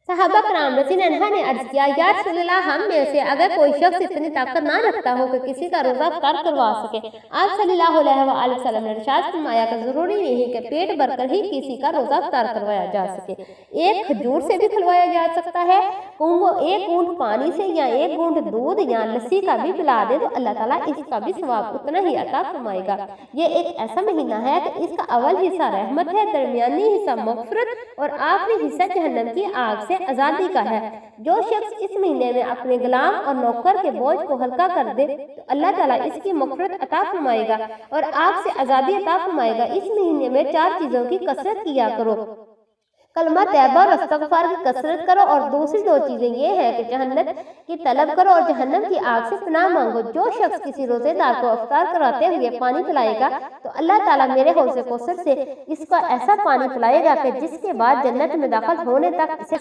सहाबा कराम रज़ी अल्लाह ने अर्ज किया, या रसूल अल्लाह, हम में से अगर कोई शख्स इतनी ताकत ना रखता हो कि किसी का रोज़ा इफ्तार करवा सके। आप सल्लल्लाहु अलैहि वसल्लम ने इरशाद फरमाया कि ज़रूरी नहीं कि पेट भरकर ही किसी का रोज़ा इफ्तार करवाया जा सके, एक खजूर से भी खिलवाया जा सकता है। एक ऊँट पानी से या एक घूंट दूध या लस्सी का भी पिला दे तो अल्लाह ताला इसका भी सवाब उतना ही अता फरमाएगा। ये एक ऐसा महीना है कि इसका अव्वल हिस्सा रहमत है, दरमियानी हिस्सा मग़फ़िरत और आखिरी हिस्सा जहन्नम की आग से आज़ादी का है। जो शख्स इस महीने में अपने गुलाम और नौकर के बोझ को हल्का कर दे तो अल्लाह ताला इसकी मग़फ़िरत अता फरमाएगा और आग से आज़ादी अता फरमाएगा। इस महीने में 4 चीज़ों की कसरत किया करो, कलमा तैयबा और इस्तिग़फ़ार की कसरत करो, और दूसरी 2 चीज़ें ये हैं कि जहन्नत की तलब करो और जहन्नम की आग से पनाह मांगो। जो शख्स किसी रोज़ेदार को इफ्तार कराते हुए पानी पिलाएगा तो अल्लाह ताला मेरे हौज़ कौसर से इसका ऐसा पानी पिलाएगा कि जिसके बाद जन्नत में दाखिल होने तक इसे